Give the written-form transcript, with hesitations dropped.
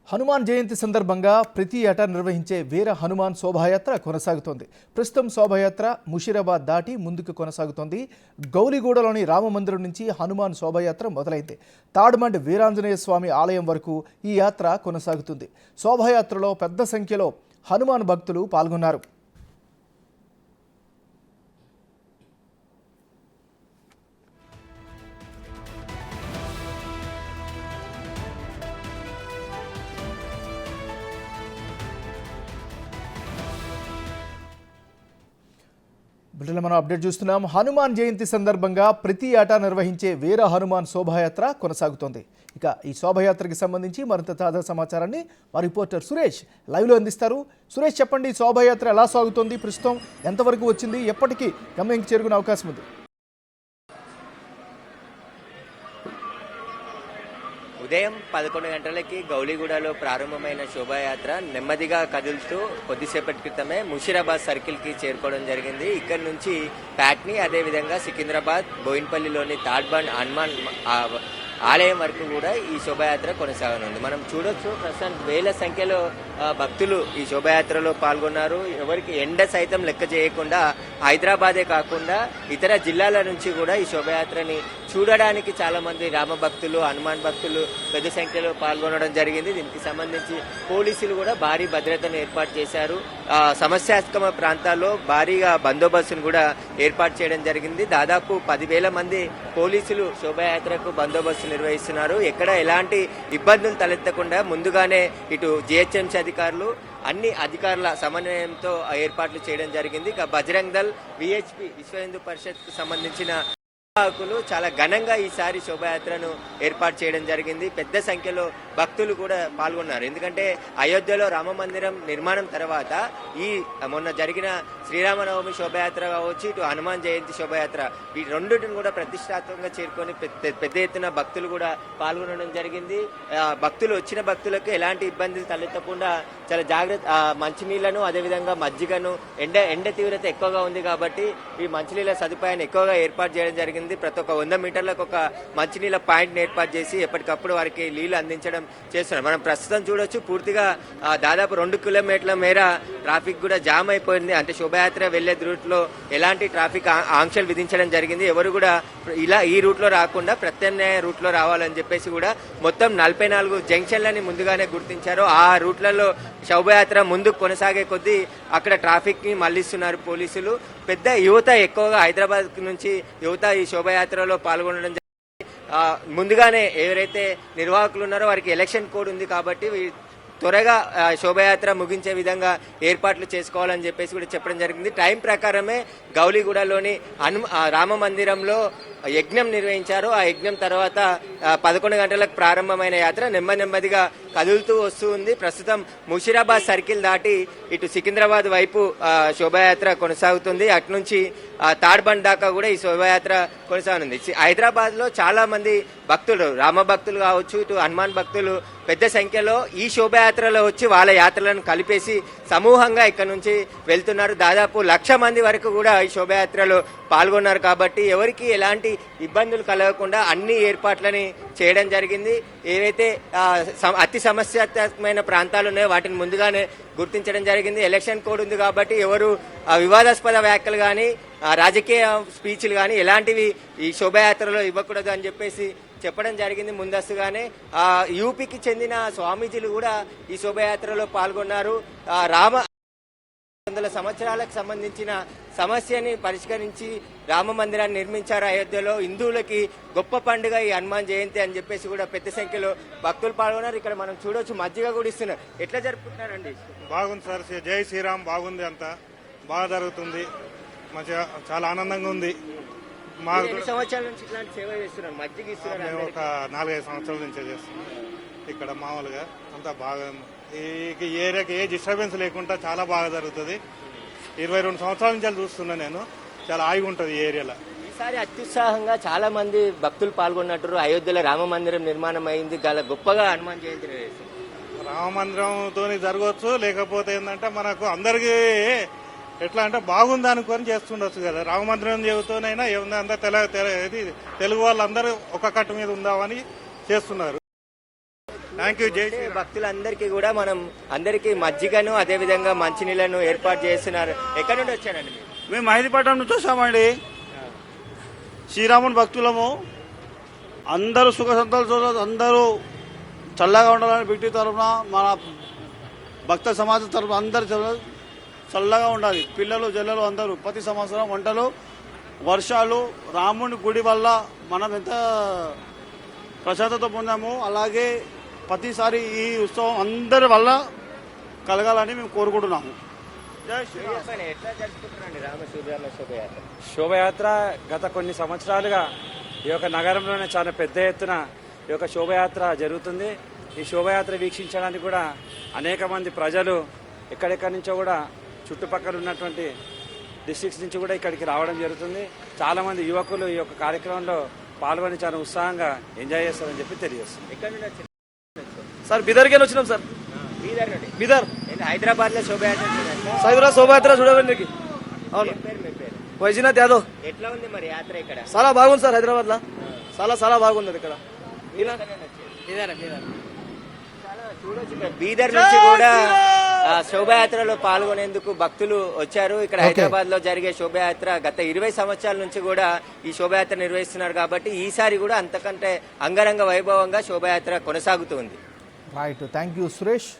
హనుమాన్ జయంతి సందర్భంగా ప్రతి ఏటా నిర్వహించే వీర హనుమాన్ శోభాయాత్ర కొనసాగుతోంది. ప్రస్తుతం శోభాయాత్ర ముషీరాబాద్ దాటి ముందుకు కొనసాగుతోంది. గౌలిగూడలోని రామమందిరం నుంచి హనుమాన్ శోభాయాత్ర మొదలైంది. తాడ్మండ్ వీరాంజనేయ స్వామి ఆలయం వరకు ఈ యాత్ర కొనసాగుతుంది. శోభాయాత్రలో పెద్ద సంఖ్యలో హనుమాన్ భక్తులు పాల్గొన్నారు. బిడ్డలు మనం అప్డేట్ చూస్తున్నాం. హనుమాన్ జయంతి సందర్భంగా ప్రతి ఏటా నిర్వహించే వీర హనుమాన్ శోభాయాత్ర కొనసాగుతోంది. ఇక ఈ శోభాయాత్రకి సంబంధించి మరింత తాజా సమాచారాన్ని మా రిపోర్టర్ సురేష్ లైవ్లో అందిస్తారు. సురేష్, చెప్పండి, శోభాయాత్ర ఎలా సాగుతోంది, ప్రస్తుతం ఎంతవరకు వచ్చింది, ఎప్పటికీ గమ్యానికి చేరుకునే అవకాశం ఉంది? ఉదయం 11 గంటలకి గౌలిగూడలో ప్రారంభమైన శోభాయాత్ర నెమ్మదిగా కదులుతూ కొద్దిసేపటి క్రితమే ముషీరాబాద్ సర్కిల్కి చేరుకోవడం జరిగింది. ఇక్కడి నుంచి ప్యాట్నీ, అదేవిధంగా సికింద్రాబాద్, బోయిన్పల్లిలోని తాడ్బండ్ హనుమాన్ ఆలయం వరకు కూడా ఈ శోభాయాత్ర కొనసాగనుంది. మనం చూడొచ్చు, ప్రస్తుతం వేల సంఖ్యలో భక్తులు ఈ శోభాయాత్రలో పాల్గొన్నారు. ఎవరికి ఎండ సైతం లెక్క చేయకుండా హైదరాబాదే కాకుండా ఇతర జిల్లాల నుంచి కూడా ఈ శోభాయాత్రని చూడడానికి చాలా మంది రామ భక్తులు, హనుమాన్ భక్తులు పెద్ద సంఖ్యలో పాల్గొనడం జరిగింది. దీనికి సంబంధించి పోలీసులు కూడా భారీ భద్రతను ఏర్పాటు చేశారు. సమస్యాత్మక ప్రాంతాల్లో భారీగా బందోబస్తును కూడా ఏర్పాటు చేయడం జరిగింది. దాదాపు 10,000 మంది పోలీసులు శోభాయాత్రకు బందోబస్తు నిర్వహిస్తున్నారు. ఎక్కడ ఎలాంటి ఇబ్బందులు తలెత్తకుండా ముందుగానే ఇటు జిహెచ్ఎంసీ అధికారులు అన్ని అధికారుల సమన్వయంతో ఏర్పాట్లు చేయడం జరిగింది. ఇక బజరంగ్ దళ్, విహెచ్పి, విశ్వ హిందూ పరిషత్కు సంబంధించిన నిర్వాహకులు చాలా ఘనంగా ఈసారి శోభాయాత్రను ఏర్పాటు చేయడం జరిగింది. పెద్ద సంఖ్యలో భక్తులు కూడా పాల్గొన్నారు. ఎందుకంటే అయోధ్యలో రామ మందిరం నిర్మాణం తర్వాత ఈ మొన్న జరిగిన శ్రీరామనవమి శోభాయాత్ర కావచ్చు, ఇటు హనుమాన్ జయంతి శోభాయాత్ర, ఈ రెండింటిని కూడా ప్రతిష్టాత్మకంగా చేరుకొని పెద్ద ఎత్తున భక్తులు కూడా పాల్గొనడం జరిగింది. వచ్చిన భక్తులకు ఎలాంటి ఇబ్బందులు తలెత్తకుండా చాలా జాగ్రత్త మంచినీళ్లను, అదేవిధంగా మజ్జిగను, ఎండ తీవ్రత ఎక్కువగా ఉంది కాబట్టి ఈ మంచినీళ్ళ సదుపాయాన్ని ఎక్కువగా ఏర్పాటు చేయడం జరిగింది. ప్రతి ఒక్క 100 మీటర్లకు ఒక మంచినీళ్ళ పాయింట్ ఏర్పాటు చేసి ఎప్పటికప్పుడు వారికి నీళ్లు అందించడం చేస్తున్నారు. మనం ప్రస్తుతం చూడొచ్చు, పూర్తిగా దాదాపు 2 కిలోమీటర్ల మేర ట్రాఫిక్ కూడా జామ్ అయిపోయింది. అంటే శోభాయాత్ర వెళ్లే రూట్ లో ఎలాంటి ట్రాఫిక్ ఆంక్షలు విధించడం జరిగింది. ఎవరు కూడా ఈ రూట్ లో రాకుండా ప్రత్యామ్నాయ రూట్ లో రావాలని చెప్పేసి కూడా మొత్తం 44 జంక్షన్లని ముందుగానే గుర్తించారు. ఆ రూట్లలో శోభాయాత్ర ముందుకు కొనసాగే కొద్దీ అక్కడ ట్రాఫిక్ ని మళ్లిస్తున్నారు పోలీసులు. పెద్ద యువత ఎక్కువగా హైదరాబాద్ నుంచి యువత ఈ శోభాయాత్రలో పాల్గొనడం ముందుగానే ఎవరైతే నిర్వాహకులు ఉన్నారో వారికి ఎలక్షన్ కోడ్ ఉంది కాబట్టి త్వరగా శోభాయాత్ర ముగించే విధంగా ఏర్పాట్లు చేసుకోవాలని చెప్పేసి కూడా చెప్పడం జరిగింది. టైం ప్రకారమే గౌలిగూడలోని రామ మందిరంలో యజ్ఞం నిర్వహించారు. ఆ యజ్ఞం తర్వాత 11 గంటలకు ప్రారంభమైన యాత్ర నెమ్మదిగా కదులుతూ వస్తూ ఉంది. ప్రస్తుతం ముషీరాబాద్ సర్కిల్ దాటి ఇటు సికింద్రాబాద్ వైపు శోభాయాత్ర కొనసాగుతుంది. అటు నుంచి తాడ్బండ్ దాకా కూడా ఈ శోభాయాత్ర కొనసాగనుంది. హైదరాబాద్ లో చాలా మంది భక్తులు, రామ భక్తులు కావచ్చు, ఇటు హనుమాన్ భక్తులు పెద్ద సంఖ్యలో ఈ శోభాయాత్రలో వచ్చి వాళ్ళ యాత్రలను కలిపేసి సమూహంగా ఇక్కడ నుంచి వెళ్తున్నారు. దాదాపు 1,00,000 మంది వరకు కూడా ఈ శోభాయాత్రలో పాల్గొన్నారు. కాబట్టి ఎవరికి ఎలాంటి ఇబ్బందులు కలగకుండా అన్ని ఏర్పాట్లని చేయడం జరిగింది. ఏవైతే అతి సమస్యాత్మకమైన ప్రాంతాలు ఉన్నాయో వాటిని ముందుగానే గుర్తించడం జరిగింది. ఎలక్షన్ కోడ్ ఉంది కాబట్టి ఎవరు వివాదాస్పద వ్యాఖ్యలు కానీ, రాజకీయ స్పీచ్లు కానీ ఎలాంటివి ఈ శోభాయాత్రలో ఇవ్వకూడదు అని చెప్పేసి చెప్పడం జరిగింది ముందస్తుగానే. యూపీకి చెందిన స్వామీజీలు కూడా ఈ శోభాయాత్రలో పాల్గొన్నారు. 100 సంవత్సరాలకు సంబంధించిన సమస్యని పరిష్కరించి రామ మందిరాన్ని నిర్మించారు అయోధ్యలో. హిందువులకి గొప్ప పండుగ ఈ హనుమాన్ జయంతి అని చెప్పేసి కూడా పెద్ద సంఖ్యలో భక్తులు పాల్గొన్నారు. ఇక్కడ మనం చూడొచ్చు, మజ్జిగ కూడా ఇస్తున్నారు. ఎట్లా జరుపుకుంటున్నారండి? బాగుంది సార్, జై శ్రీరామ్ బాగుంది, అంతా బాగా జరుగుతుంది, మంచిగా చాలా ఆనందంగా ఉంది. సంవత్సరాల నుంచి ఇట్లాంటి సేవ చేస్తున్నారు, మజ్జిగ ఇస్తున్నారు. మేము ఒక 4-5 సంవత్సరాల నుంచే చేస్తున్నాం. ఇక్కడ మామూలుగా అంతా బాగా ఈ ఏరియాకి ఏ డిస్టర్బెన్స్ లేకుండా చాలా బాగా జరుగుతుంది. 22 సంవత్సరాల నుంచి చూస్తున్నా నేను, చాలా హాయిగా ఉంటుంది ఈ ఏరియాలో. ఈసారి అత్యుత్సాహంగా చాలా మంది భక్తులు పాల్గొన్నట్టు. అయోధ్యలో రామ మందిరం నిర్మాణం అయింది, గొప్పగా హనుమాన్ జయంతి రామ మందిరంతో జరగవచ్చు, లేకపోతే ఏంటంటే మనకు అందరికీ ఎట్లా అంటే బాగుంది అనుకొని చేస్తుండొచ్చు కదా. రామ మందిరం చెబుతూనైనా ఏముంది తెలుగు వాళ్ళందరూ ఒక కట్టు మీద ఉందామని చేస్తున్నారు. Thank you. జై అంటే భక్తులందరికీ కూడా మనం అందరికీ మజ్జిగను అదే విధంగా మంచినీళ్ళను ఏర్పాటు చేస్తున్నారు. ఎక్కడి నుండి వచ్చారండి మీరు? మేము మహిదీపట్నం నుంచి వస్తామండి. శ్రీరాముని భక్తులము. అందరూ సుఖ సంతోషాలతో అందరూ చల్లగా ఉండాలని బిడ్డ తరఫున మన భక్త సమాజం తరఫున అందరు చల్లగా ఉండాలి. పిల్లలు జల్లలు అందరూ ప్రతి సంవత్సరం వంటలు వర్షాలు రాముని గుడి వల్ల మనం ఎంత ప్రశాంతత పొందాము. అలాగే ప్రతిసారి ఈ ఉత్సవం అందరి వల్ల కలగాలని మేము కోరుకుంటున్నాము. జై శ్రీరామ్. చెప్పండి, ఎట్లా జరుపుకుంటున్నారండి శ్రీరామ శోభయాత్ర? శోభయాత్ర గత కొన్ని సంవత్సరాలుగా ఈ యొక్క నగరంలోనే చాలా పెద్ద ఎత్తున ఈ యొక్క శోభయాత్ర జరుగుతుంది. ఈ శోభయాత్ర వీక్షించడానికి కూడా అనేక మంది ప్రజలు ఎక్కడెక్కడి నుంచో కూడా చుట్టుపక్కల ఉన్నటువంటి డిస్ట్రిక్ట్స్ నుంచి కూడా ఇక్కడికి రావడం జరుగుతుంది. చాలామంది యువకులు ఈ యొక్క కార్యక్రమంలో పాల్గొని చాలా ఉత్సాహంగా ఎంజాయ్ చేస్తారని చెప్పి తెలియజేస్తుంది. ఎక్కడి నుండి వచ్చారు? సార్ బీదర్కి వచ్చినాం సార్. బీదర్ నుండి. బీదర్ హైదరాబాద్ లో శోభయాత్ర చూడండి. సైదురా శోభయాత్ర చూడడానికి. అవును, ఏం పేరు మీ పేరు? వైజీనాథ్ యాదవ్. ఎట్లా ఉంది మరి యాత్ర ఇక్కడ? చాలా బాగుంది సార్. హైదరాబాద్ లో చాలా బాగుంది ఇక్కడ. మీరు ఎక్కడి నుండి వచ్చారు? చాలా చూడొచ్చు ఇక్కడ బీదర్ నుంచి కూడా శోభయాత్రలో పాల్గొనేందుకు భక్తులు వచ్చారు. ఇక్కడ హైదరాబాద్ లో జరిగే శోభయాత్ర గత 20 సంవత్సరాల నుంచి కూడా ఈ శోభయాత్ర నిర్వహిస్తున్నారు కాబట్టి ఈసారి కూడా అంతకంటే అంగరంగ వైభవంగా శోభయాత్ర కొనసాగుతుంది. Right, thank you Suresh.